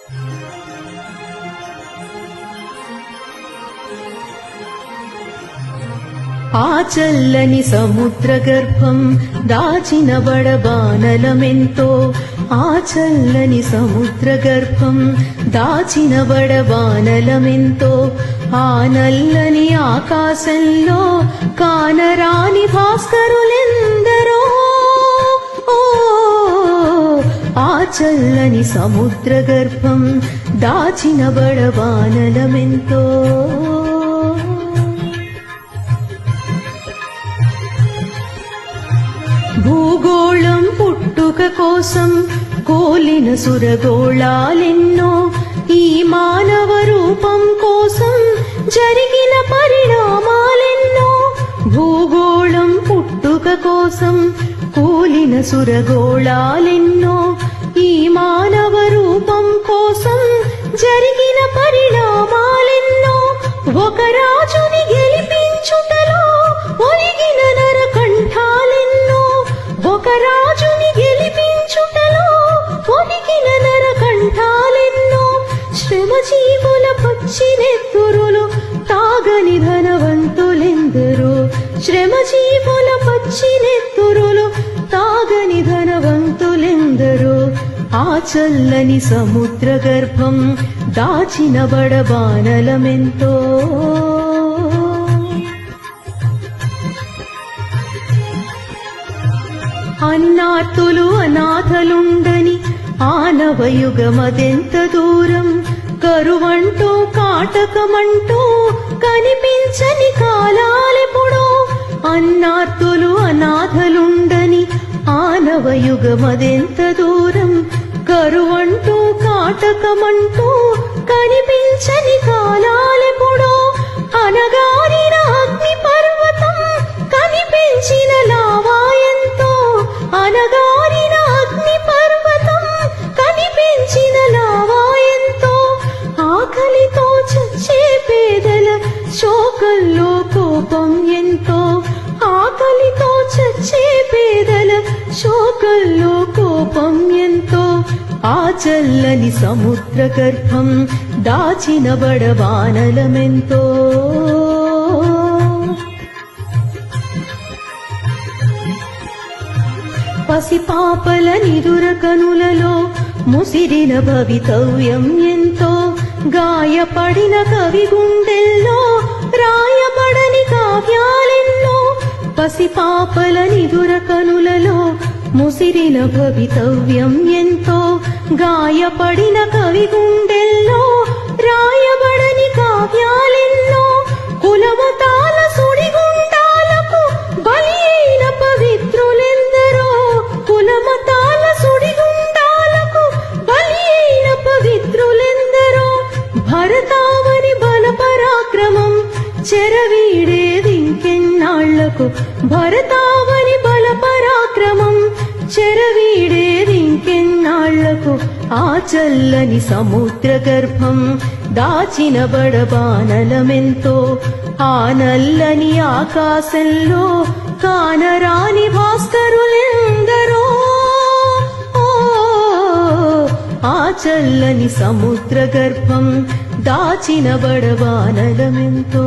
ఆ చల్లని సముద్ర గర్భం దాచిన బడబానలమెంతో, ఆ చల్లని సముద్ర గర్భం దాచిన బడబానలమెంతో, ఆ నల్లని ఆకాశంలో కానరాని భాస్కరులెందరో. ఆ చల్లని సముద్ర గర్భం దాచిన బడబానలమెంతో. భూగోళం పుట్టుక కోసం కోలిన సురగోళాలెన్నో, ఈ మానవ రూపం కోసం జరిగిన పరిణామాలెన్నో. భూగోళం పుట్టుక కోసం కోలిన సురగోళాలెన్నో, ఈ మానవ రూపం కోసం జరిగిన పరిణామాలెన్నో. ఒక రాజుని గెలిపించుటలో ఒరిగిన నరకంఠాలెన్నో, ఒక రాజుని గెలిపించుటలో ఒరిగిన నరకంఠాలెన్నో. శ్రమజీవుల పచ్చినెత్తురులు తాగని ధనవంతులెందరో, శ్రమజీవుల పచ్చినెత్తురులు తాగని ధనవంతులెందరో. ఆ చల్లని సముద్ర గర్భం దాచిన బడబానలమెంతో. అన్నార్తులు అనాథలుండని ఆనవయుగమదెంత దూరం, కరువంటూ కాటకమంటూ కనిపించని కాలాలెప్పుడో. అన్నార్తులు అనాథలుండని ఆనవయుగమదెంత దూరం, కరువంటూ కాటకమంటూ కనిపించని కాలాలెప్పుడో. అనగారిన అగ్ని పర్వతం కనిపించిన లావాయంతో, అనగారిన అగ్ని పర్వతం కనిపించిన లావాయంతో. ఆకలితో చచ్చే పేదల శోకంలో కోపం ఎంతో, ఆకలితో చచ్చే పేదల శోకంలో కోపం ఎంతో. ఆ చల్లని సముద్ర గర్భం దాచిన బడబానలమెంతో. పసిపాపల నిదుర కనులలో ముసిరిన భవితవ్యం ఎంతో, గాయపడిన కవి గుండెల్లో రాయబడని కావ్యాలెన్నో. పసిపాపల నిదుర కనులలో ముసిరిన భవితవ్యం ఎంతో, గాయపడిన కవి గుండెల్లో రాయబడని కావ్యాలెన్నో. కులమతాల సుడిగుండాలకు బలి అయిన పవిత్రులెందరో, కులమతాల సుడిగుండాలకు బలి అయిన పవిత్రులెందరో. భరతావని బల పరాక్రమం చెరవీడేదింకెన్నాళ్లకు, భరతావని బల పరాక్రమం చెరవీడేదింకెన్నాళ్లకు. ఆ చల్లని సముద్ర గర్భం దాచిన బడబానలమెంతో, ఆ నల్లని ఆకాశంలో కానరాని భాస్కరులెందరో. ఆ చల్లని సముద్ర గర్భం దాచిన బడబానలమెంతో.